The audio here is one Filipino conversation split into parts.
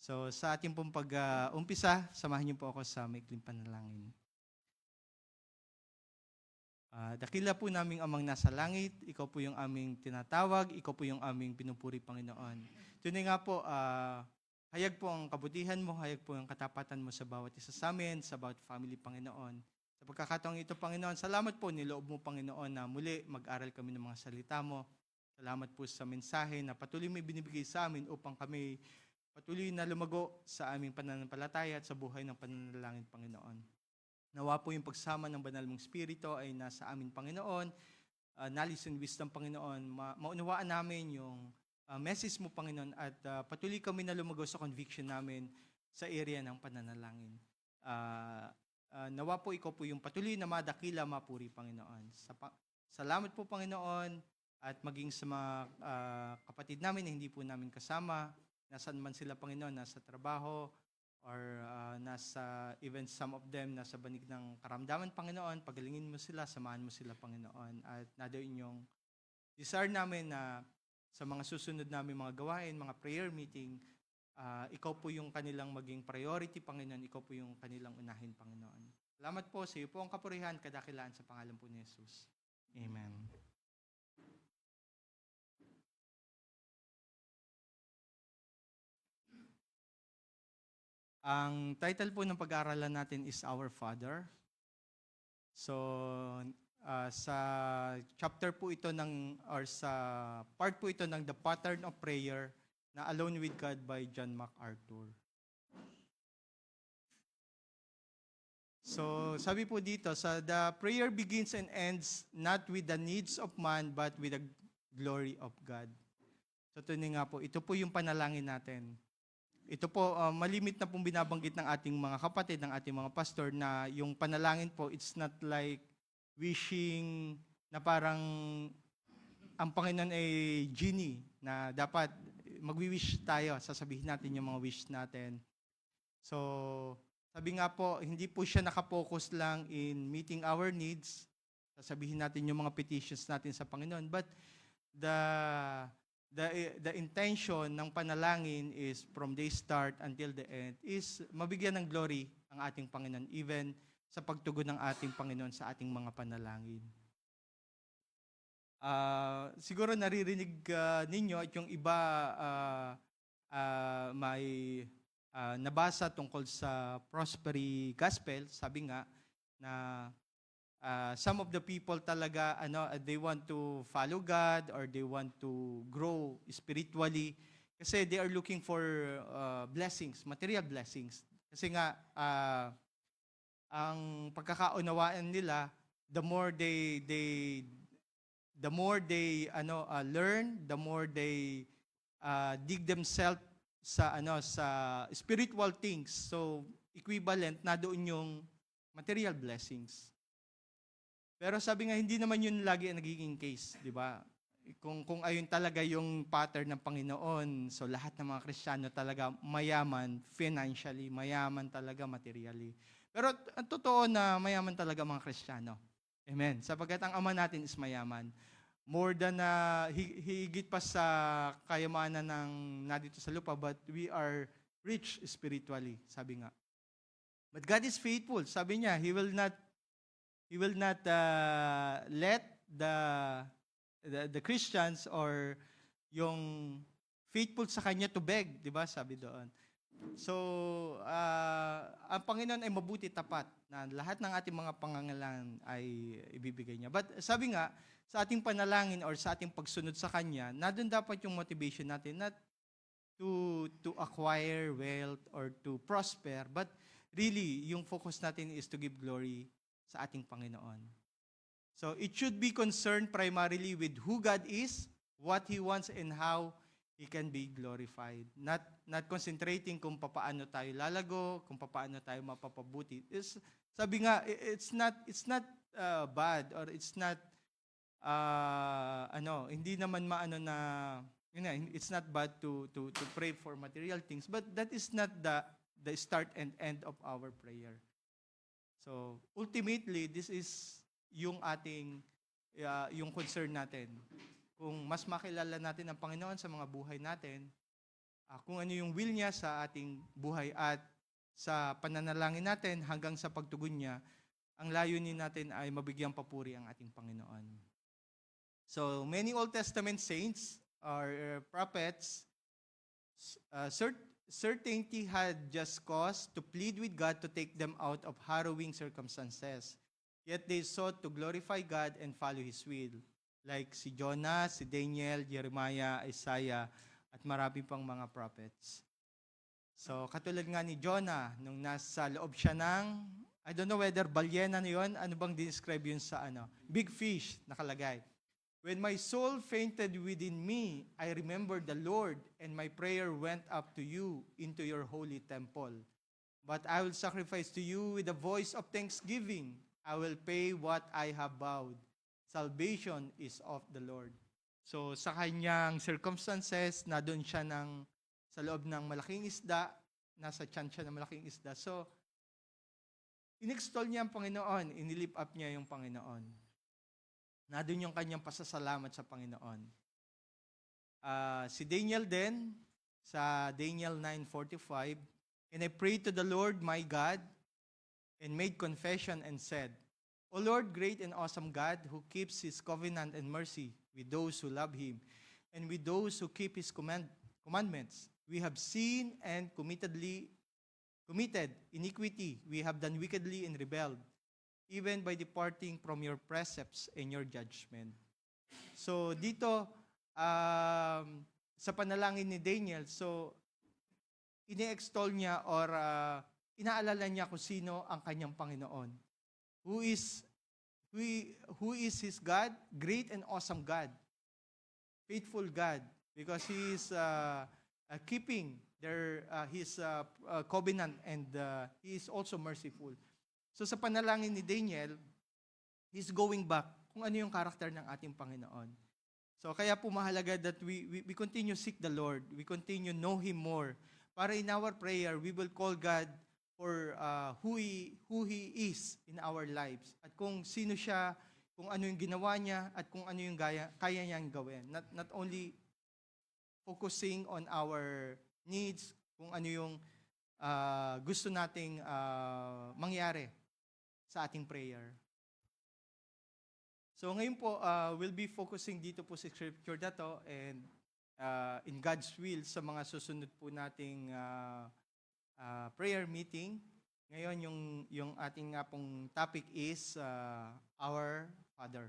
So sa ating pong pag-umpisa, samahan niyo po ako sa maikling panalangin. Dakila po naming amang nasa langit, ikaw po yung aming tinatawag, ikaw po yung aming pinupuri, Panginoon. Tunay nga po, hayag po ang kabutihan mo, hayag po ang katapatan mo sa bawat isa sa amin, sa bawat family, Panginoon. Sa pagkakataong ito, Panginoon, salamat po, niloob mo, Panginoon, na muli mag-aral kami ng mga salita mo. Salamat po sa mensahe na patuloy mo binibigay sa amin upang kami patuloy na lumago sa aming pananampalataya at sa buhay ng pananalangin, Panginoon. Nawa po yung pagsama ng banal mong Espiritu ay nasa amin, Panginoon. Knowledge and wisdom, Panginoon. Maunawaan namin yung message mo, Panginoon, at patuloy kami na lumago sa conviction namin sa area ng pananalangin. Nawa po ikaw po yung patuloy na madakila, mapuri, Panginoon. Salamat po, Panginoon, at maging sa mga kapatid namin na hindi po namin kasama, nasaan man sila, Panginoon, nasa trabaho, or even some of them nasa banig ng karamdaman, Panginoon, pagalingin mo sila, samahan mo sila, Panginoon. At nadawin yung desire namin na sa mga susunod namin mga gawain, mga prayer meeting, ikaw po yung kanilang maging priority, Panginoon. Ikaw po yung kanilang unahin, Panginoon. Salamat po sa iyo po ang kapurihan, kadakilaan sa pangalan po ni Jesus. Amen. Ang title po ng pag-aaralan natin is Our Father. So, sa chapter po ito sa part po ito ng The Pattern of Prayer na Alone with God by John MacArthur. So, sabi po dito, the prayer begins and ends not with the needs of man but with the glory of God. So, tunay nga po, ito po yung panalangin natin. Ito po, malimit na pong binabanggit ng ating mga kapatid, ng ating mga pastor, na yung panalangin po, it's not like wishing na parang ang Panginoon ay genie, na dapat magwi-wish tayo, sasabihin natin yung mga wish natin. So, sabi nga po, hindi po siya nakapokus lang in meeting our needs, sasabihin natin yung mga petitions natin sa Panginoon, but the intention ng panalangin is from the start until the end is mabigyan ng glory ang ating Panginoon even sa pagtugon ng ating Panginoon sa ating mga panalangin. Siguro naririnig ninyo at yung iba may nabasa tungkol sa Prosperity Gospel. Sabi nga na some of the people talaga they want to follow God or they want to grow spiritually kasi they are looking for blessings, material blessings. Kasi nga ang pagkakaunawaan nila, the more they learn, the more they dig themselves sa spiritual things. So equivalent na doon yung material blessings. Pero sabi nga, hindi naman yun lagi ang nagiging case, di ba? Kung ayun talaga yung pattern ng Panginoon, so lahat ng mga Kristiyano talaga mayaman financially, mayaman talaga materially. Pero ang totoo na mayaman talaga mga Kristiyano. Amen. Sapagkat ang Ama natin is mayaman. More than higit pa sa kayamanan ng nadito sa lupa, but we are rich spiritually, sabi nga. But God is faithful. Sabi niya, He will not let the Christians or yung faithful sa Kanya to beg, di ba? Sabi doon. So, ang Panginoon ay mabuti tapat na lahat ng ating mga pangangailangan ay ibibigay niya. But sabi nga, sa ating panalangin or sa ating pagsunod sa Kanya, nandun dapat yung motivation natin not to acquire wealth or to prosper, but really, yung focus natin is to give glory sa ating Panginoon. So, it should be concerned primarily with who God is, what He wants, and how He can be glorified. Not concentrating kung papaano tayo lalago, kung papaano tayo mapapabuti. Sabi nga, it's not bad or it's not hindi naman it's not bad to pray for material things, but that is not the start and end of our prayer. So, ultimately, this is yung ating, yung concern natin. Kung mas makilala natin ang Panginoon sa mga buhay natin, kung ano yung will niya sa ating buhay at sa pananalangin natin hanggang sa pagtugon niya, ang layunin natin ay mabigyang papuri ang ating Panginoon. So, many Old Testament saints or prophets certainty had just cause to plead with God to take them out of harrowing circumstances. Yet they sought to glorify God and follow His will. Like si Jonah, si Daniel, Jeremiah, Isaiah, at marami pang mga prophets. So, katulad nga ni Jonah, nung nasa loob siya ng, I don't know whether balyena na yun, ano bang describe yun sa big fish, nakalagay. When my soul fainted within me, I remembered the Lord, and my prayer went up to you into your holy temple. But I will sacrifice to you with a voice of thanksgiving. I will pay what I have vowed. Salvation is of the Lord. So sa kanyang circumstances, na doon siya sa loob ng malaking isda, nasa tiyan siya ng malaking isda. So, in-extol niya ang Panginoon, inilip up niya yung Panginoon. Na doon yung kanyang pasasalamat sa Panginoon. Si Daniel din, sa Daniel 9:45, and I prayed to the Lord my God, and made confession and said, O Lord, great and awesome God, who keeps His covenant and mercy with those who love Him, and with those who keep His commandments. We have sinned and committed iniquity. We have done wickedly and rebelled, even by departing from your precepts and your judgment. So dito, sa panalangin ni Daniel, so ini-extol niya or inaalala niya kung sino ang kanyang Panginoon. Who is his God? Great and awesome God. Faithful God, because He is keeping His covenant, and He is also merciful. So sa panalangin ni Daniel, he's going back kung ano yung karakter ng ating Panginoon. So kaya po mahalaga that we continue seek the Lord, we continue know Him more. Para in our prayer, we will call God for who He is in our lives. At kung sino siya, kung ano yung ginawa niya, at kung ano yung kaya niyang gawin. Not only focusing on our needs, kung ano yung gusto nating mangyari sa ating prayer. So ngayon po, we'll be focusing dito po sa scripture na to, and in God's will sa mga susunod po nating prayer meeting. Ngayon, yung ating nga pong topic is Our Father,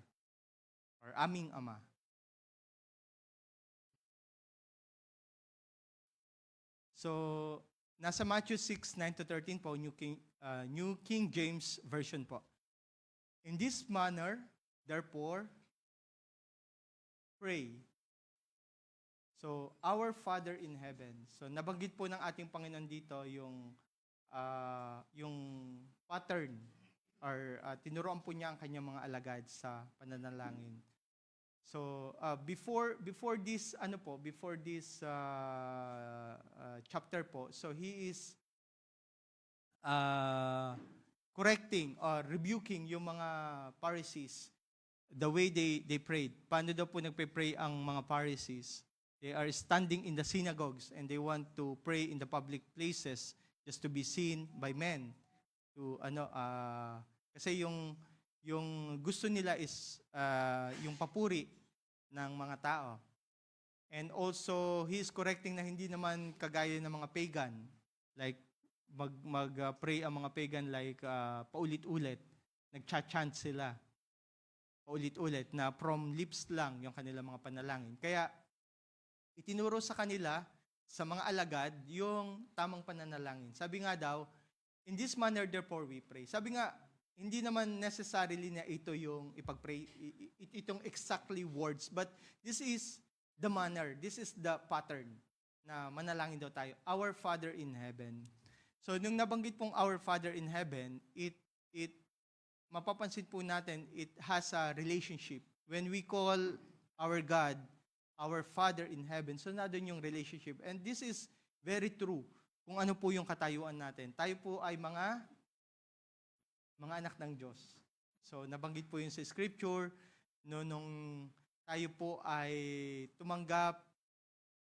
or Aming Ama. So, nasa Matthew 6:9-13 po, New King James Version po. In this manner, therefore, pray. So, Our Father in Heaven. So, nabanggit po ng ating Panginoon dito yung pattern, or tinuruan po niya ang kanyang mga alagad sa pananalangin. So, before this chapter po, so he is correcting or rebuking yung mga Pharisees, the way they prayed. Paano daw po nagpe-pray ang mga Pharisees? They are standing in the synagogues and they want to pray in the public places just to be seen by men. Kasi yung gusto nila is yung papuri ng mga tao. And also, he is correcting na hindi naman kagaya ng mga pagan. Like, mag-pray ang mga pagan like paulit-ulit. Nag-chant sila. Paulit-ulit na from lips lang yung kanilang mga panalangin. Kaya, itinuro sa kanila, sa mga alagad, yung tamang pananalangin. Sabi nga daw, in this manner, therefore, we pray. Sabi nga, hindi naman necessarily na ito yung ipag-pray, itong exactly words, but this is the manner, this is the pattern na manalangin daw tayo. Our Father in Heaven. So, nung nabanggit pong Our Father in Heaven, it mapapansin po natin, it has a relationship. When we call our God, our Father in Heaven, so na doon yung relationship. And this is very true kung ano po yung katayuan natin. Tayo po ay mga anak ng Diyos. So, nabanggit po yun sa scripture, nung tayo po ay tumanggap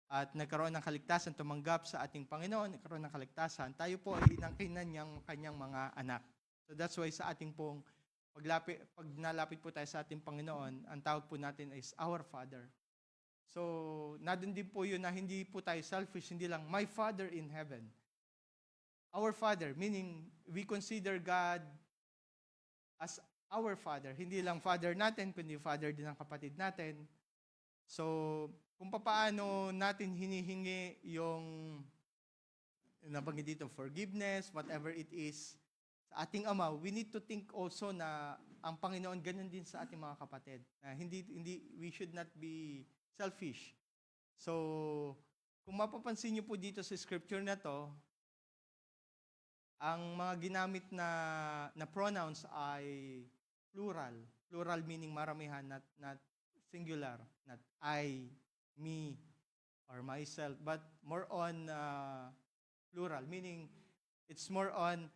at nagkaroon ng kaligtasan, tumanggap sa ating Panginoon, nagkaroon ng kaligtasan, tayo po ay inangkinan niyang kanyang mga anak. So that's why sa ating pong pag nalapit po tayo sa ating Panginoon, ang tawag po natin is our Father. So, nandun din po yun na hindi po tayo selfish, hindi lang, my Father in heaven. Our Father, meaning we consider God as our Father. Hindi lang Father natin, kundi Father din ng kapatid natin. So, kung paano natin hinihingi yung nabanggit dito, forgiveness, whatever it is, sa ating Ama, we need to think also na ang Panginoon ganun din sa ating mga kapatid. Na we should not be selfish. So, kung mapapansin niyo po dito sa scripture na to, ang mga ginamit na pronouns ay plural. Plural meaning maramihan, not singular, not I, me, or myself, but more on plural, meaning it's more on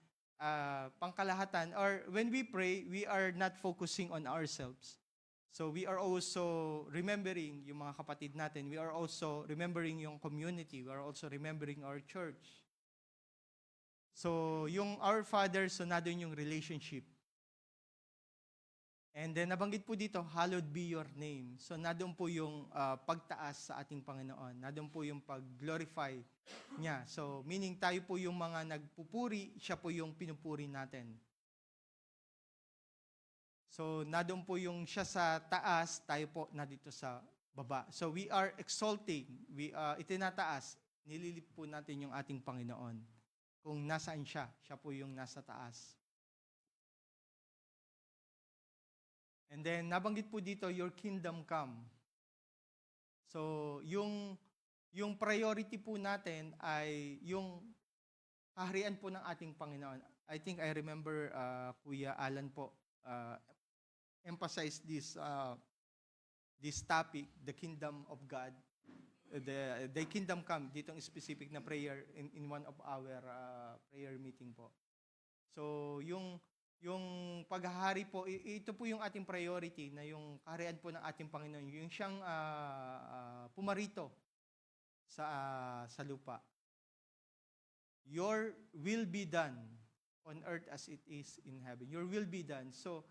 pangkalahatan. Or when we pray, we are not focusing on ourselves. So we are also remembering yung mga kapatid natin. We are also remembering yung community. We are also remembering our church. So yung our Father, so nandun yung relationship. And then nabanggit po dito, hallowed be your name. So nandun po yung pagtaas sa ating Panginoon. Nandun po yung pag-glorify niya. So meaning tayo po yung mga nagpupuri, siya po yung pinupuri natin. So nandun po yung siya sa taas, tayo po na dito sa baba. So we are exalting, itinataas, nililip po natin yung ating Panginoon. Kung nasaan siya, siya po yung nasa taas. And then, nabanggit po dito, your kingdom come. So, yung priority po natin ay yung kaharian po ng ating Panginoon. I think I remember Kuya Alan po emphasized this topic, the kingdom of God. The kingdom come, ditong specific na prayer in one of our prayer meeting po. So, yung paghahari po, ito po yung ating priority na yung kaharian po ng ating Panginoon, yung siyang pumarito sa lupa. Your will be done on earth as it is in heaven. Your will be done. So,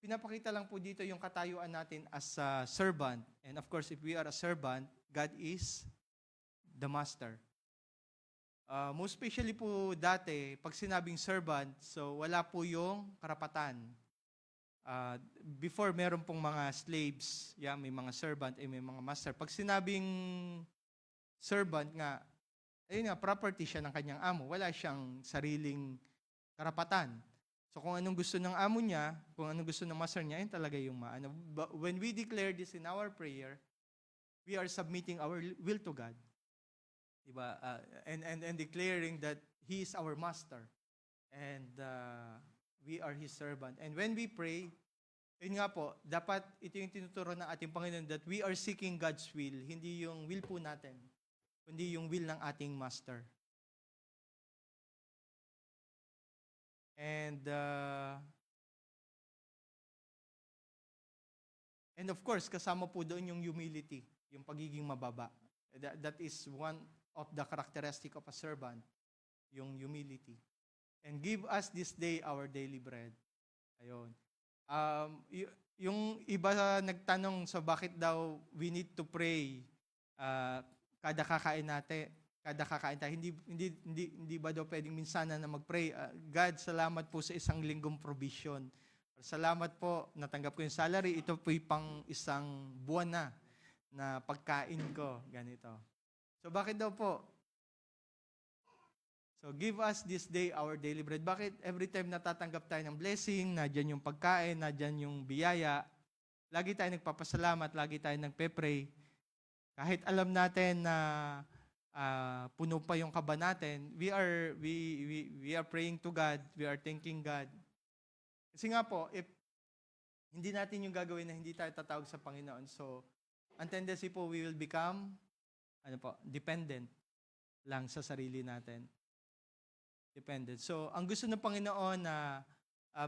pinapakita lang po dito yung katayuan natin as a servant. And of course, if we are a servant, God is the master. Most especially po dati, pag sinabing servant, so wala po yung karapatan. Before, meron pong mga slaves, may mga servant, may mga master. Pag sinabing servant nga, ayun nga, property siya ng kanyang amo. Wala siyang sariling karapatan. So kung anong gusto ng amo niya, kung anong gusto ng master niya, yun talaga yung maano. But when we declare this in our prayer, we are submitting our will to God. Diba? And declaring that He is our master and we are His servant. And when we pray, yun nga po, dapat ito yung tinuturo ng ating Panginoon that we are seeking God's will, hindi yung will po natin, kundi yung will ng ating master. And of course, kasama po doon yung humility, yung pagiging mababa. That is one of the characteristic of a servant, yung humility. And give us this day our daily bread. Ayun. Yung iba nagtanong sa bakit daw we need to pray kada kakain tayo. Hindi ba daw pwedeng minsanan na mag-pray? God, salamat po sa isang linggong provision. Salamat po, natanggap ko yung salary. Ito po yung pang isang buwan na pagkain ko. Ganito. So, bakit daw po? So, give us this day our daily bread. Bakit every time natatanggap tayo ng blessing, nadyan yung pagkain, nadyan yung biyaya, lagi tayo nagpapasalamat, lagi tayo nagpe-pray. Kahit alam natin na puno pa yung kaba natin, we are praying to God, we are thanking God. Kasi nga po, if hindi natin yung gagawin na hindi tayo tatawag sa Panginoon, so, ang tendency po, we will become dependent lang sa sarili natin. Dependent. So, ang gusto ng Panginoon na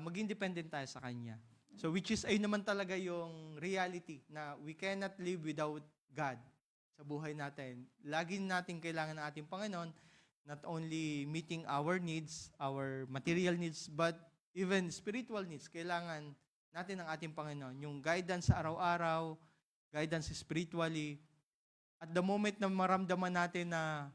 maging dependent tayo sa Kanya. So, which is, ayun naman talaga yung reality na we cannot live without God sa buhay natin. Lagi natin kailangan ng ating Panginoon, not only meeting our needs, our material needs, but even spiritual needs. Kailangan natin ng ating Panginoon. Yung guidance sa araw-araw, guidance spiritually. At the moment na maramdaman natin na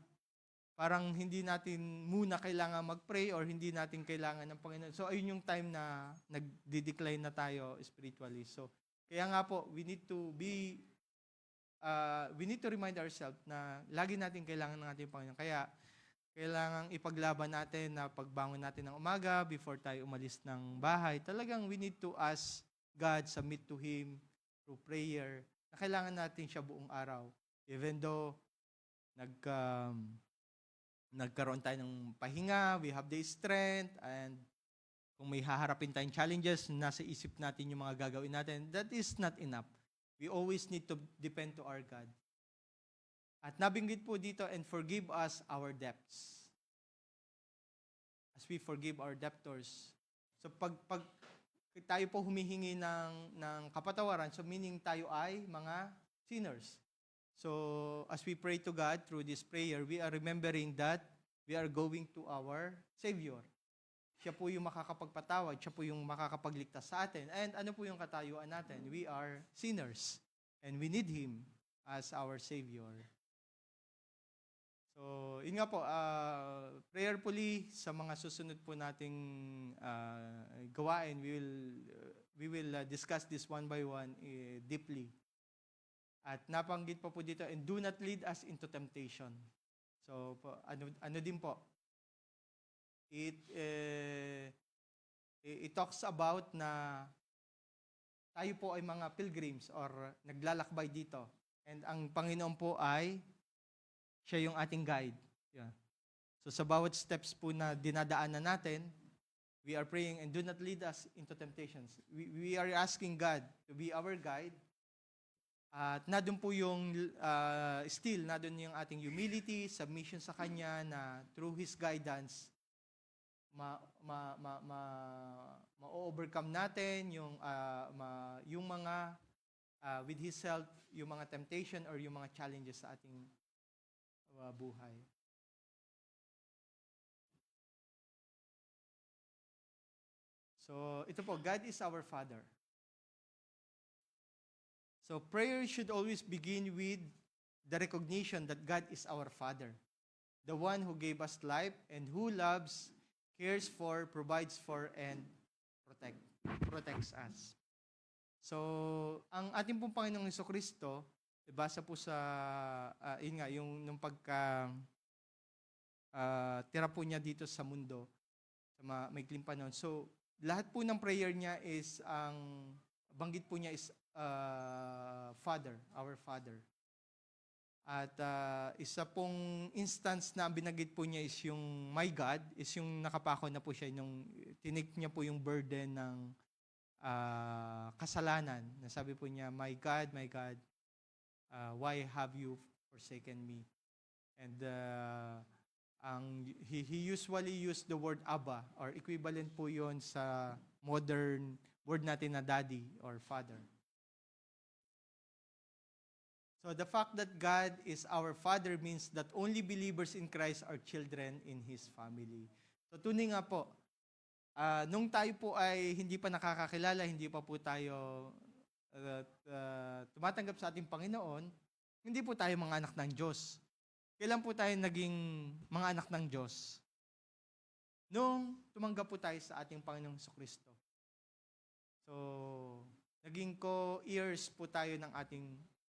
parang hindi natin muna kailangan mag-pray or hindi natin kailangan ng Panginoon. So, ayun yung time na nag-decline na tayo spiritually. So, kaya nga po, we need to remind ourselves na lagi natin kailangan ng ating Panginoon. Kaya, kailangang ipaglaban natin na pagbangon natin ng umaga before tayo umalis ng bahay. Talagang we need to ask God, submit to Him through prayer, na kailangan natin siya buong araw. Even though nagkaroon tayo ng pahinga, we have the strength, and kung may haharapin tayong challenges, nasa isip natin yung mga gagawin natin, that is not enough. We always need to depend to our God. At nabinggit po dito, and forgive us our debts. As we forgive our debtors. So pag tayo po humihingi ng kapatawaran, so meaning tayo ay mga sinners. So, as we pray to God through this prayer, we are remembering that we are going to our Savior. Siya po yung makakapagpatawad, siya po yung makakapagligtas sa atin. And ano po yung katayuan natin? We are sinners, and we need Him as our Savior. So, yun nga po, prayerfully, sa mga susunod po nating gawain, we will discuss this one by one deeply. At napanggit po dito, and do not lead us into temptation. So, ano din po, it talks about na tayo po ay mga pilgrims or naglalakbay dito. And ang Panginoon po ay siya yung ating guide. Yeah. So, sa bawat steps po na dinadaanan natin, we are praying, and do not lead us into temptations. We are asking God to be our guide. At nandun po yung nandun yung ating humility, submission sa Kanya, na through His guidance, ma-overcome natin yung mga with His help, yung mga temptation or yung mga challenges sa ating buhay. So, ito po, God is our Father. So, prayer should always begin with the recognition that God is our Father, the one who gave us life and who loves, cares for, provides for, and protects us. So, ang ating pong Panginoong Jesucristo, basa po sa, yung tira po niya dito sa mundo, sa maikling panahon. So, lahat po ng prayer niya is, banggit po niya is, Father, our Father. At isa pong instance na binanggit po niya is yung My God, is yung nakapako na po siya, nung tinik niya po yung burden ng kasalanan. Nasabi po niya, My God, why have you forsaken me? And he usually used the word Abba, or equivalent po yon sa modern word natin na daddy or father. So the fact that God is our Father means that only believers in Christ are children in His family. So tunay nga po, nung tayo po ay hindi pa nakakakilala, hindi pa po tayo tumatanggap sa ating Panginoon, hindi po tayo mga anak ng Diyos. Kailan po tayo naging mga anak ng Diyos? Nung tumanggap po tayo sa ating Panginoong Jesucristo. So, naging co-heirs po tayo ng ating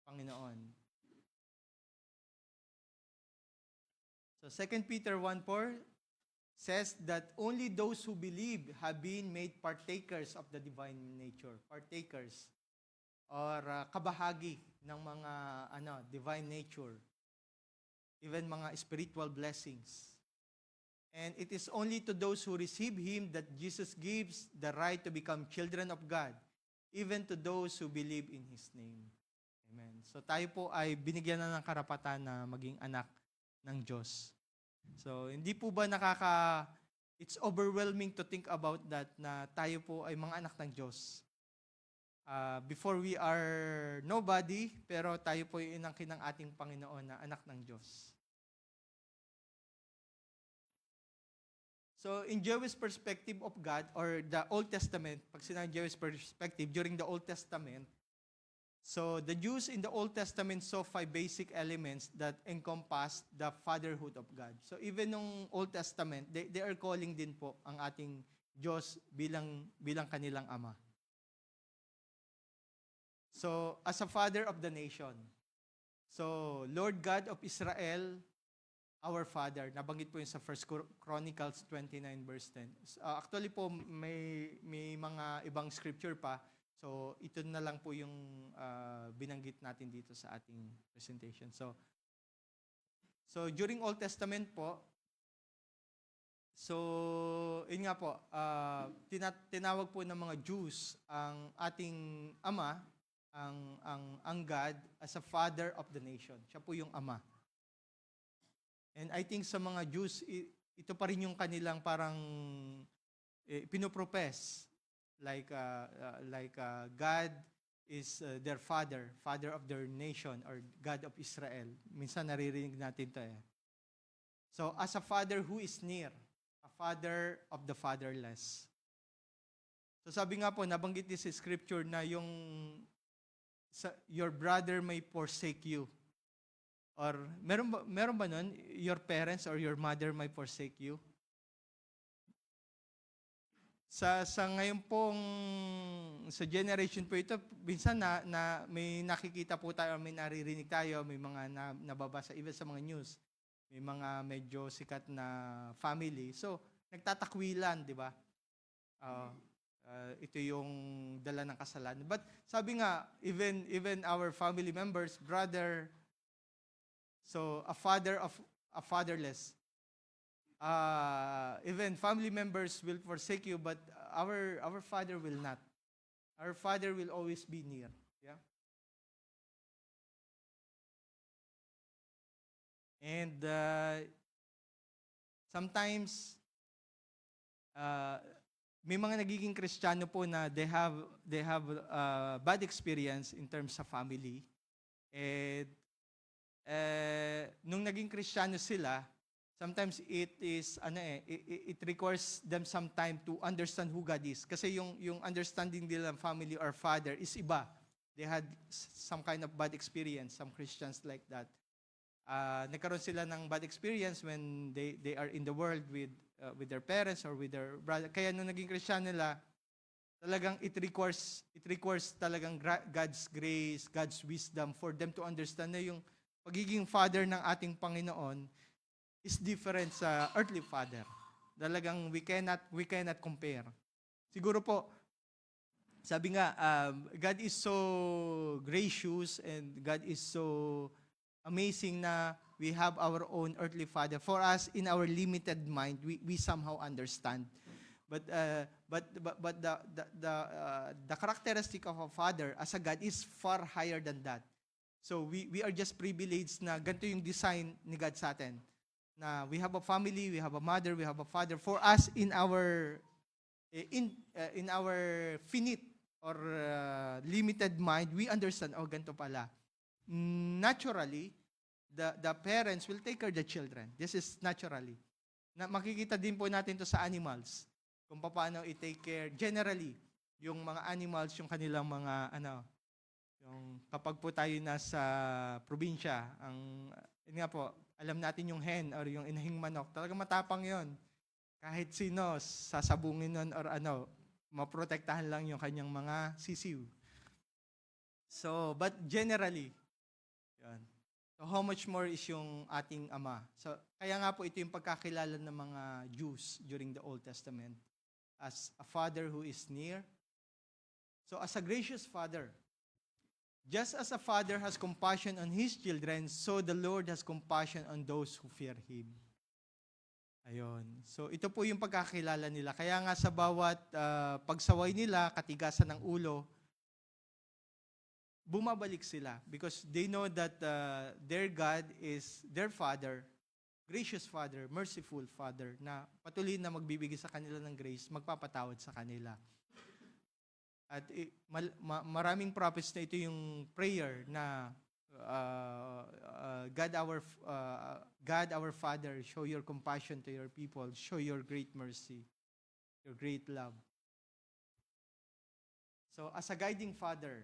Panginoon. So 2 Peter 1:4 says that only those who believe have been made partakers of the divine nature. Partakers or kabahagi ng mga divine nature. Even mga spiritual blessings. And it is only to those who receive Him that Jesus gives the right to become children of God, even to those who believe in His name. Amen. So tayo po ay binigyan na ng karapatan na maging anak ng Diyos. So hindi po ba it's overwhelming to think about that, na tayo po ay mga anak ng Diyos. Before we are nobody, pero tayo po yung inangkin ng ating Panginoon na anak ng Diyos. So, in Jewish perspective of God, or the Old Testament, pag sinang Jewish perspective, during the Old Testament, so the Jews in the Old Testament saw 5 basic elements that encompass the fatherhood of God. So, even nung Old Testament, they are calling din po ang ating Diyos bilang kanilang Ama. So, as a father of the nation. So, Lord God of Israel, our Father. Nabanggit po yun sa 1 Chronicles 29 verse 10. Actually po, may mga ibang scripture pa. So, ito na lang po yung binanggit natin dito sa ating presentation. So during Old Testament po, so, yun nga po, tinawag po ng mga Jews ang ating Ama, ang God, as a Father of the nation. Siya po yung Ama. And I think sa mga Jews, ito pa rin yung kanilang parang pinopropess. Like God is their Father of their nation, or God of Israel. Minsan naririnig natin ito eh. So, as a Father who is near, a Father of the fatherless. So sabi nga po, nabanggit din sa scripture na your brother may forsake you. Or meron ba nun? Your parents or your mother may forsake you? Sa ngayon pong sa generation po ito, minsan na may nakikita po tayo, may naririnig tayo, may mga nababasa even sa mga news. May mga medyo sikat na family. So, nagtatakwilan, di ba? Ito yung dala ng kasalanan. But sabi nga, even our family members, brother, so, a father of a fatherless. Even family members will forsake you, but our Father will not. Our Father will always be near. Yeah. And sometimes may mga nagiging Kristiyano po na they have bad experience in terms of family. And nung naging Kristiyano sila, sometimes it requires them some time to understand who God is. Kasi yung understanding nila ng family or father is iba. They had some kind of bad experience, some Christians like that. Nagkaroon sila ng bad experience when they are in the world with their parents or with their brother. Kaya nung naging Kristiyano nila, talagang it requires talagang God's grace, God's wisdom for them to understand na yung pagiging father ng ating Panginoon is different sa earthly father. Talagang we cannot compare. Siguro po, sabi nga, God is so gracious and God is so amazing na we have our own earthly father. For us, in our limited mind, we somehow understand. But the characteristic of a father as a God is far higher than that. So we are just privileged na ganito yung design ni God sa atin. Na we have a family, we have a mother, we have a father. For us in our finite or limited mind, we understand, ganito pala. Naturally, the parents will take care of the children. This is naturally. Makikita din po natin to sa animals. Kung paano i-take care generally yung mga animals, yung kanilang mga yung kapag po tayo nasa probinsya, yun nga po, alam natin yung hen or yung inahing manok, talagang matapang yon. Kahit sino, sasabungin nun or maprotektahan lang yung kanyang mga sisiw. So, but generally, yun. So, how much more is yung ating Ama? So, kaya nga po ito yung pagkakilala ng mga Jews during the Old Testament as a father who is near. So, as a gracious father, just as a father has compassion on his children, so the Lord has compassion on those who fear Him. Ayun. So ito po yung pagkakilala nila. Kaya nga sa bawat pagsaway nila, katigasan ng ulo, bumabalik sila because they know that their God is their Father, gracious Father, merciful Father, na patuloy na magbibigay sa kanila ng grace, magpapatawad sa kanila. At maraming prophets na ito yung prayer na God our Father, show your compassion to your people, show your great mercy, your great love. So as a guiding Father,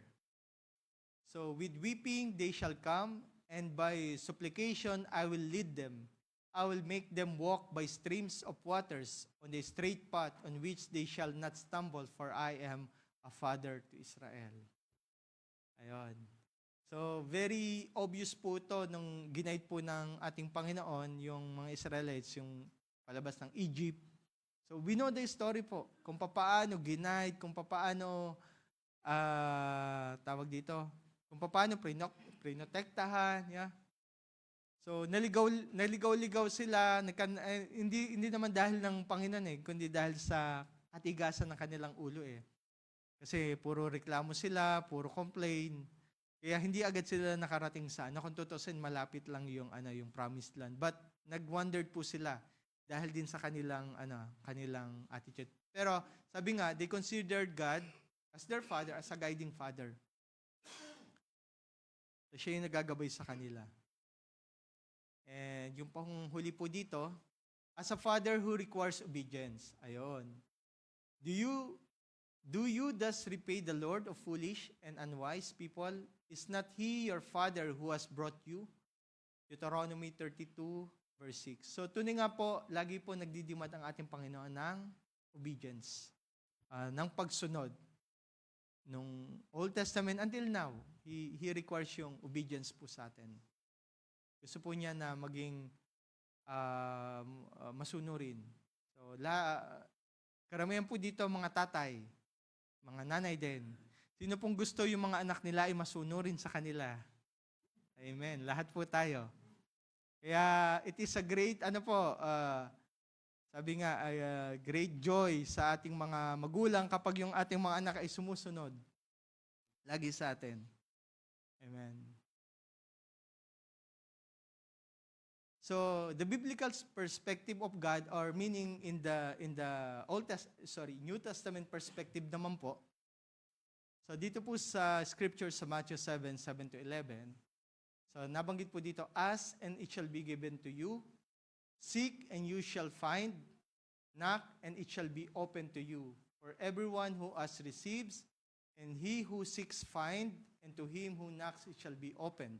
so with weeping they shall come, and by supplication I will lead them. I will make them walk by streams of waters on the straight path on which they shall not stumble, for I am a father to Israel. Ayon. So, very obvious po ito nung ginaid po ng ating Panginoon, yung mga Israelites, yung palabas ng Egypt. So, we know the story po, kung paano ginaid, kung paano, kung paano prinotektahan, yeah. So, naligaw-ligaw sila, hindi naman dahil ng Panginoon kundi dahil sa katigasan ng kanilang ulo Kasi puro reklamo sila, puro complain. Kaya hindi agad sila nakarating sa kung tutusin, malapit lang yung promised land. But nag-wondered po sila dahil din sa kanilang attitude. Pero sabi nga, they considered God as their father, as a guiding father. So, siya yung nagagabay sa kanila. And yung pang huli po dito, as a father who requires obedience. Ayon. Do you thus repay the Lord of foolish and unwise people? Is not He your Father who has brought you? Deuteronomy 32, verse 6. So, tunay nga po, lagi po nagdidimand ang ating Panginoon ng obedience, ng pagsunod. Nung Old Testament until now, He requires yung obedience po sa atin. Gusto po niya na maging masunurin. So, karamihan po dito mga tatay, mga nanay din. Sino pong gusto yung mga anak nila ay masunurin sa kanila? Amen. Lahat po tayo. Kaya it is a great, sabi nga, great joy sa ating mga magulang kapag yung ating mga anak ay sumusunod lagi sa atin. Amen. So the biblical perspective of God, or meaning in the New Testament perspective naman po. So dito po sa scripture sa Matthew 7:7-11. So nabanggit po dito, ask and it shall be given to you. Seek and you shall find. Knock and it shall be open to you. For everyone who asks receives, and he who seeks finds, and to him who knocks it shall be opened.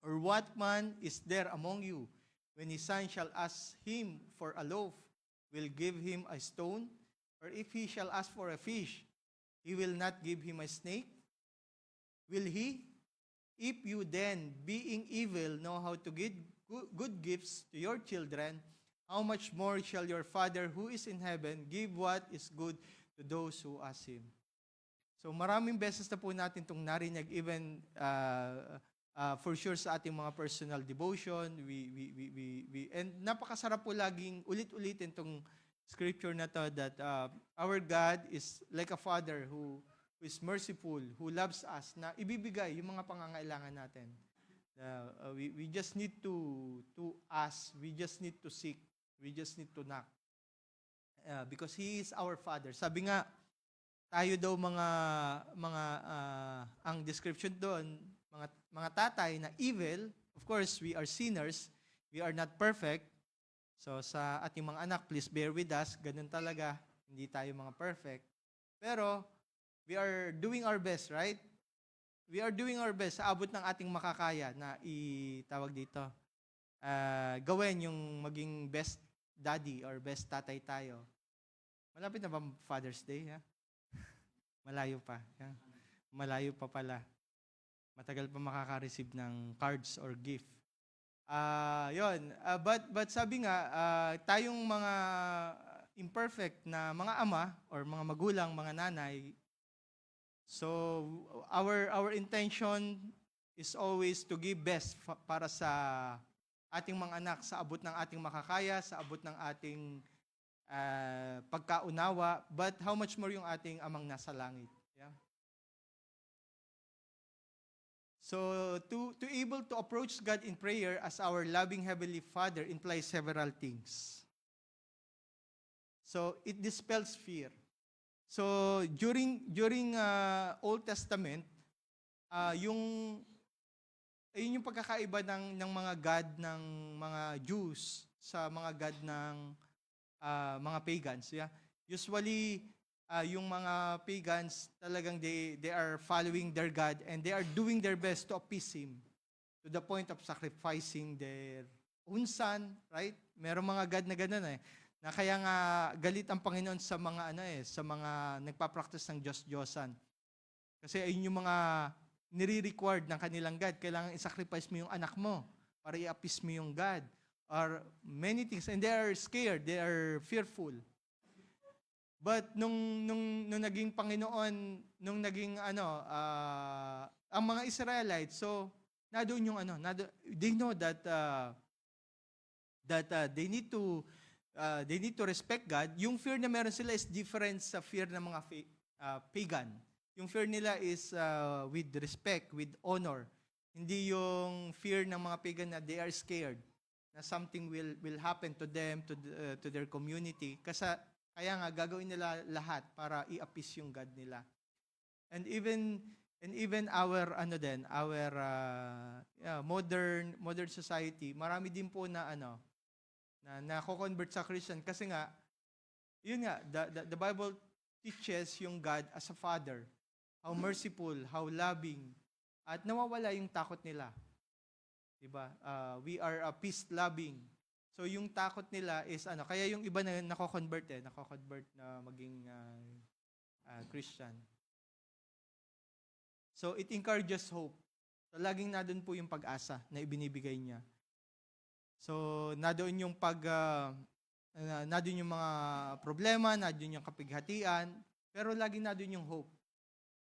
Or what man is there among you, when his son shall ask him for a loaf, will give him a stone? Or if he shall ask for a fish, he will not give him a snake? Will he? If you then, being evil, know how to give good gifts to your children, how much more shall your Father who is in heaven give what is good to those who ask Him? So maraming beses na po natin itong narinig, even for sure sa ating mga personal devotion, and napakasarap po laging ulit-ulitin itong scripture na to, that our God is like a Father who is merciful, who loves us, na ibibigay yung mga pangangailangan natin. We just need to ask, we just need to seek, we just need to knock. Because He is our Father. Sabi nga, tayo daw ang description doon, mga tatay na evil. Of course, we are sinners. We are not perfect. So sa ating mga anak, please bear with us. Ganun talaga. Hindi tayo mga perfect. Pero we are doing our best, right? We are doing our best sa abot ng ating makakaya na itawag dito. Gawin yung maging best daddy or best tatay tayo. Malapit na ba Father's Day? Ha? Malayo pa. Ha? Malayo pa pala. Matagal pa makaka-receive ng cards or gift. Yun. But sabi nga, tayong mga imperfect na mga ama or mga magulang, mga nanay, so our intention is always to give best para sa ating mga anak, sa abot ng ating makakaya, sa abot ng ating pagkaunawa, but how much more yung ating amang nasa langit. Yeah? So to able to approach God in prayer as our loving Heavenly Father implies several things. So it dispels fear. So during Old Testament, yung ayun yung pagkakaiba ng mga god ng mga Jews sa mga god ng mga pagans. Yeah. Usually yung mga pagans talagang they are following their god and they are doing their best to appease him to the point of sacrificing their own son, right? Merong mga god na ganoon na kaya nga galit ang Panginoon sa mga sa mga nagpa-practice ng Diyos-Diyosan. Kasi ayun yung mga nire-required ng kanilang God. Kailangan i-sacrifice mo yung anak mo para i-appease mo yung God. Or many things. And they are scared. They are fearful. But nung naging Panginoon, nung naging ang mga Israelites, so nadoon yung they know that they need to respect God. Yung fear na meron sila is different sa fear ng mga pagan. Yung fear nila is with respect, with honor. Hindi yung fear ng mga pagan na they are scared na something will happen to them, to their community. Kaya nga gagawin nila lahat para i-appease yung God nila. And even our modern society, marami din po na nako-convert sa Christian kasi nga yun nga the Bible teaches yung God as a father, how merciful, how loving, at nawawala yung takot nila. Diba? We are peace-loving. So yung takot nila is kaya yung iba na nako-convert na maging Christian. So it encourages hope. So laging nandun po yung pag-asa na ibinibigay niya. So nandun yung nandun yung mga problema, nandun yung kapighatian, pero laging nandun yung hope.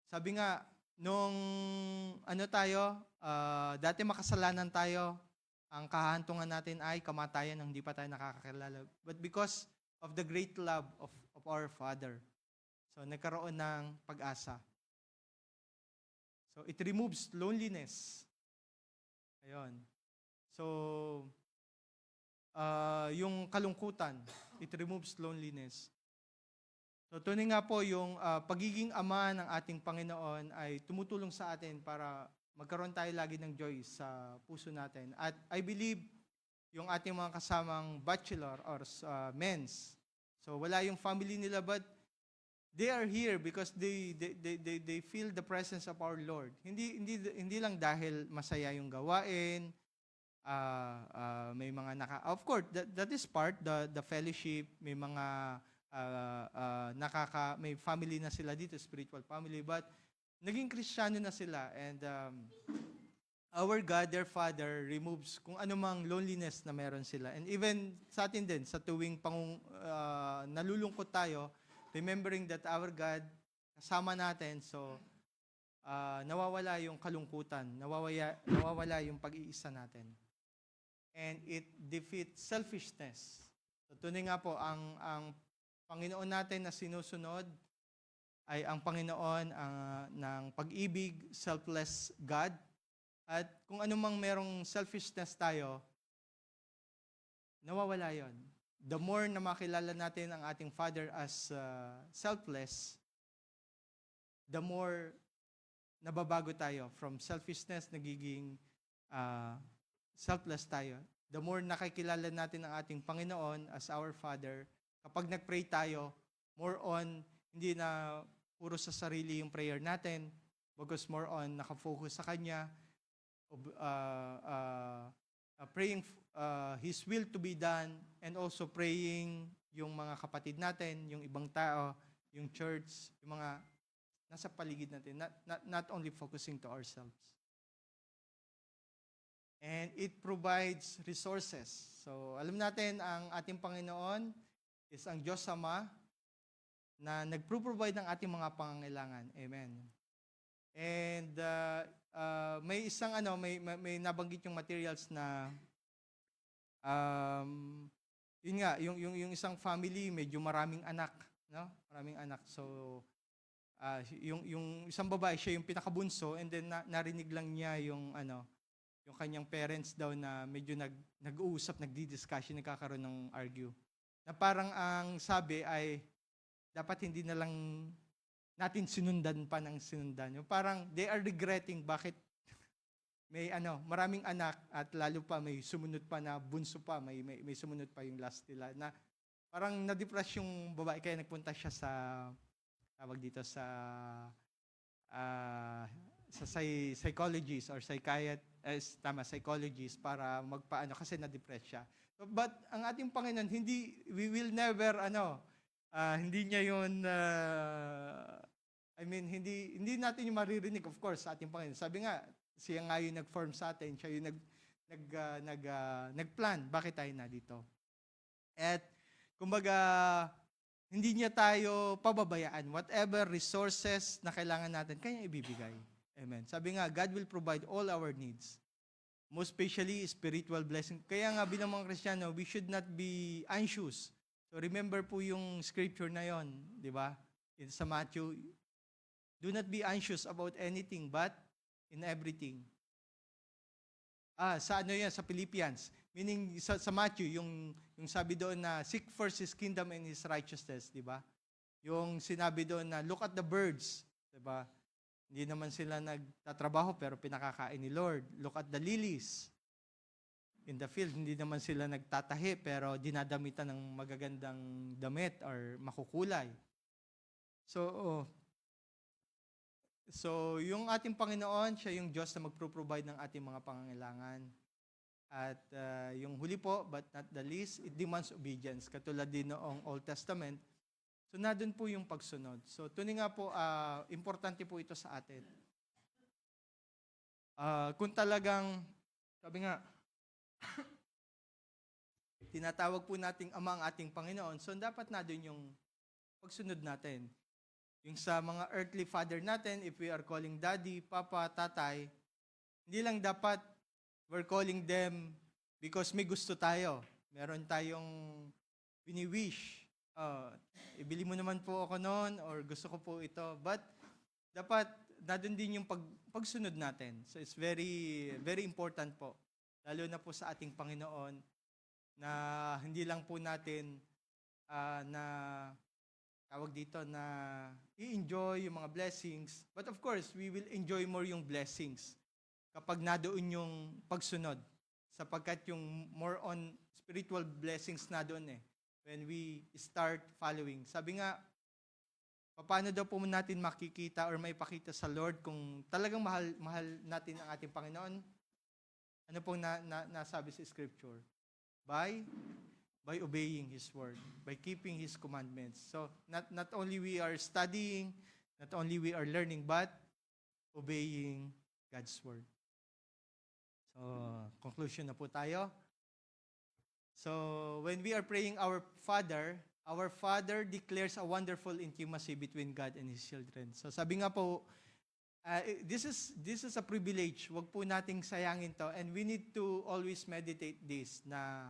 Sabi nga, nung dati makasalanan tayo, ang kahantungan natin ay kamatayan nang hindi pa tayo nakakakilala. But because of the great love of our Father, so nagkaroon ng pag-asa. So it removes loneliness. Ayun. So, yung kalungkutan, it removes loneliness. So tunay nga po yung pagiging ama ng ating Panginoon ay tumutulong sa atin para magkaroon tayo lagi ng joy sa puso natin. At I believe yung ating mga kasamang bachelor or men's, so wala yung family nila but they are here because they feel the presence of our Lord. Hindi lang dahil masaya yung gawain, may mga of course that is part the fellowship, may mga may family na sila dito, spiritual family, but naging Kristiyano na sila and our God, their Father, removes kung anumang loneliness na meron sila. And even sa atin din, sa tuwing nalulungkot tayo, remembering that our God kasama natin, so nawawala yung kalungkutan, nawawala yung pag-iisa natin. And it defeats selfishness. So tunay nga po, ang Panginoon natin na sinusunod ay ang Panginoon ng pag-ibig, selfless God. At kung anumang merong selfishness tayo, nawawala yon. The more na makilala natin ang ating Father as selfless, the more nababago tayo from selfishness, nagiging selfless tayo. The more nakikilala natin ang ating Panginoon as our Father, kapag nag-pray tayo, more on, hindi na puro sa sarili yung prayer natin, bagos more on nakafocus sa Kanya, praying His will to be done, and also praying yung mga kapatid natin, yung ibang tao, yung church, yung mga nasa paligid natin, not only focusing to ourselves. And it provides resources. So, alam natin, ang ating Panginoon is ang Diyos Ama na nagpro-provide ng ating mga pangangailangan. Amen. And may isang may nabanggit yung materials na yun nga, yung isang family medyo maraming anak, no? Maraming anak. So yung isang babae, siya yung pinakabunso, and then narinig lang niya yung kanyang parents daw na medyo nag-uusap, nagdi-discussion, nagkakaroon ng argue. Na parang ang sabi ay dapat hindi na lang natin sinundan pa ng sinundan. Yung parang they are regretting bakit may maraming anak at lalo pa may sumunod pa na bunso pa, may sumunod pa yung last nila na parang na-depress yung babae kaya nagpunta siya sa tawag dito sa psychologist or psychologist para magpaano kasi na-depress siya. So, but ang ating Panginoon we will never hindi niya yun hindi natin yung maririnig of course sa ating Panginoon. Sabi nga siya nga yung nag-form sa atin, siya yung nag-plan bakit tayo na dito. At kumbaga hindi niya tayo pababayaan. Whatever resources na kailangan natin, kanya ibibigay. Amen. Sabi nga, God will provide all our needs. Most especially, spiritual blessing. Kaya nga bilang mga Kristiyano, we should not be anxious. So remember po yung scripture na yon, di ba? Sa Matthew, do not be anxious about anything, but in everything. Sa sa Philippians. Meaning, sa Matthew, yung sabi doon na, seek first His kingdom and His righteousness, di ba? Yung sinabi doon na, look at the birds, di ba? Hindi naman sila nagtatrabaho, pero pinakakain ni Lord. Look at the lilies in the field. Hindi naman sila nagtatahi, pero dinadamitan ng magagandang damit or makukulay. So, yung ating Panginoon, siya yung Diyos na magpro-provide ng ating mga pangangailangan. At yung huli po, but not the least, it demands obedience. Katulad din noong Old Testament. So, nandun po yung pagsunod. So, tunay nga po, importante po ito sa atin. Kung talagang, sabi nga, tinatawag po nating Ama ang ating Panginoon, so dapat nandun yung pagsunod natin. Yung sa mga earthly father natin, if we are calling daddy, papa, tatay, hindi lang dapat we're calling them because may gusto tayo. Meron tayong wini-wish. Ibili mo naman po ako noon or gusto ko po ito. But dapat nandun din yung pagsunod natin. So it's very, very important po. Lalo na po sa ating Panginoon na hindi lang po natin na tawag dito na i-enjoy yung mga blessings. But of course, we will enjoy more yung blessings kapag nadoon yung pagsunod. Sapagkat yung more on spiritual blessings na doon when we start following. Sabi nga, paano daw po natin makikita or maipakita sa Lord kung talagang mahal natin ang ating Panginoon? Ano pong nasabi sa Scripture? By obeying His word, by keeping His commandments. So, not only we are studying, not only we are learning, but obeying God's word. So, conclusion na po tayo. So, when we are praying our Father declares a wonderful intimacy between God and His children. So, sabi nga po, this is a privilege. Huwag po nating sayangin to. And we need to always meditate this na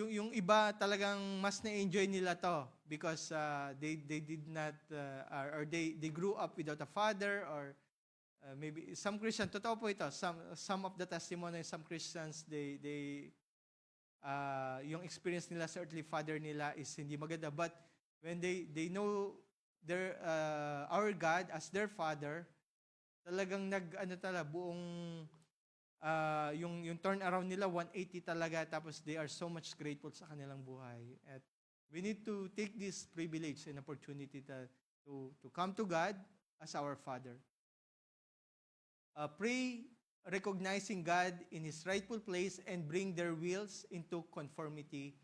yung iba talagang mas na-enjoy nila to because they did not or they grew up without a father or maybe some Christians, totoo po ito, some of the testimony, some Christians they yung experience nila sa earthly father nila is hindi maganda, but when they know their our God as their father, talagang buong yung turn around nila 180 talaga, tapos they are so much grateful sa kanilang buhay. At we need to take this privilege and opportunity to come to God as our Father. Pray recognizing God in His rightful place and bring their wills into conformity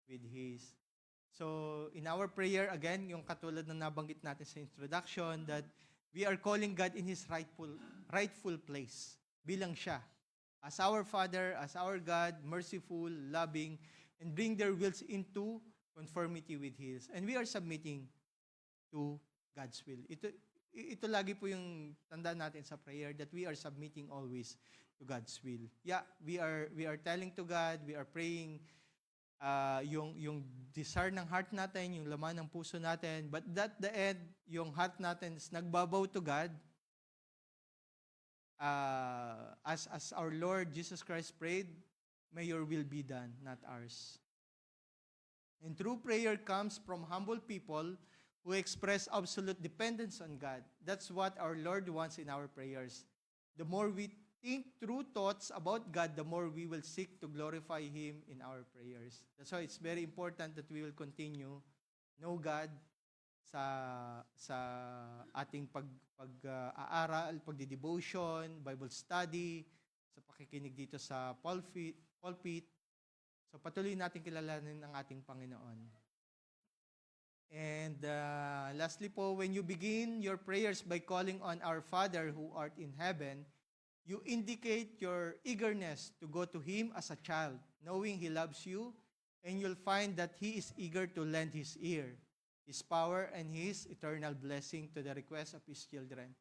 with His. So in our prayer, again, yung katulad na nabanggit natin sa introduction, that we are calling God in His rightful place, bilang siya. As our Father, as our God, merciful, loving, and bring their wills into conformity with His. And we are submitting to God's will. Ito lagi po yung tandaan natin sa prayer, that we are submitting always to God's will. Yeah, we are telling to God, we are praying yung desire ng heart natin, yung laman ng puso natin, but at the end, yung heart natin is nagbabaw to God, as our Lord Jesus Christ prayed, may your will be done, not ours. And true prayer comes from humble people who express absolute dependence on God. That's what our Lord wants in our prayers. The more we think true thoughts about God, the more we will seek to glorify Him in our prayers. That's why it's very important that we will continue know God sa ating pag-aaral, pagdi-devotion, Bible study, sa pakikinig dito sa pulpit. So patuloy natin kilalanin ang ating Panginoon. And lastly po, when you begin your prayers by calling on our Father who art in heaven, you indicate your eagerness to go to Him as a child, knowing He loves you, and you'll find that He is eager to lend His ear, His power, and His eternal blessing to the request of His children,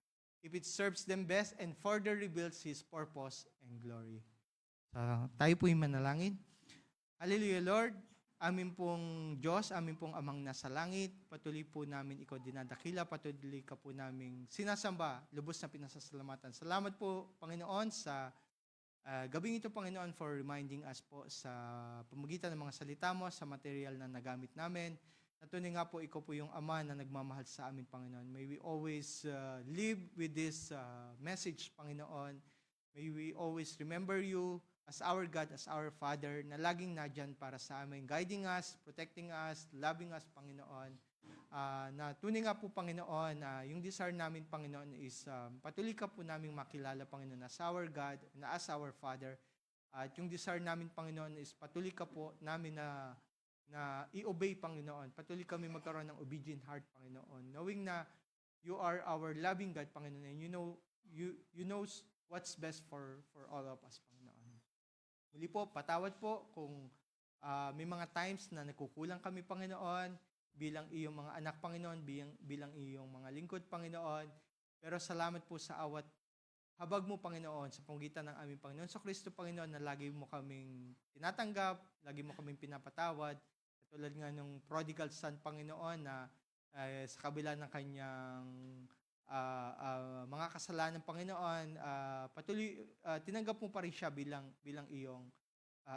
if it serves them best and further reveals His purpose and glory. Tayo po'y manalangin. Hallelujah, Lord. Amin pong Diyos, amin pong Amang nasa langit, patuloy po namin Ikaw dinadakila, patuloy ka po namin sinasamba, lubos na pinasasalamatan. Salamat po, Panginoon, sa gabing ito, Panginoon, for reminding us po sa pamagitan ng mga salita mo, sa material na nagamit namin. Natunay nga po, Ikaw po yung Ama na nagmamahal sa amin, Panginoon. May we always live with this message, Panginoon. May we always remember You as our God, as our Father, na laging nadyan para sa amin, guiding us, protecting us, loving us, Panginoon. Na tunay nga po, Panginoon, yung desire namin, Panginoon, is patuloy ka po namin makilala, Panginoon, as our God, na as our Father. At yung desire namin, Panginoon, is patuloy ka po namin na i-obey, Panginoon. Patuloy kami magkaroon ng obedient heart, Panginoon. Knowing na You are our loving God, Panginoon, and You knows what's best for all of us, Panginoon. Muli po, patawad po kung may mga times na nagkukulang kami, Panginoon, bilang iyong mga anak, Panginoon, bilang iyong mga lingkod, Panginoon. Pero salamat po sa awat habag mo, Panginoon, sa pamagitan ng aming Panginoon sa Kristo, Panginoon, na lagi mo kaming tinatanggap, lagi mo kaming pinapatawad. Katulad nga ng prodigal son, Panginoon, na sa kabila ng kanyang mga kasalanan, Panginoon, patuloy tinanggap mo pa rin siya bilang iyong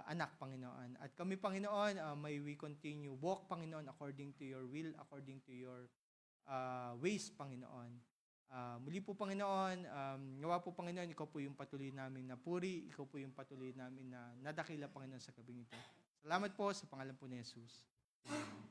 anak, Panginoon. At kami, Panginoon, may we continue walk, Panginoon, according to Your will, according to Your ways, Panginoon. Muli po, Panginoon, nawa po, Panginoon, Ikaw po yung patuloy namin na puri, Ikaw po yung patuloy namin na nadakila, Panginoon, sa gabing ito. Salamat po sa pangalan po ni Jesus. Amen.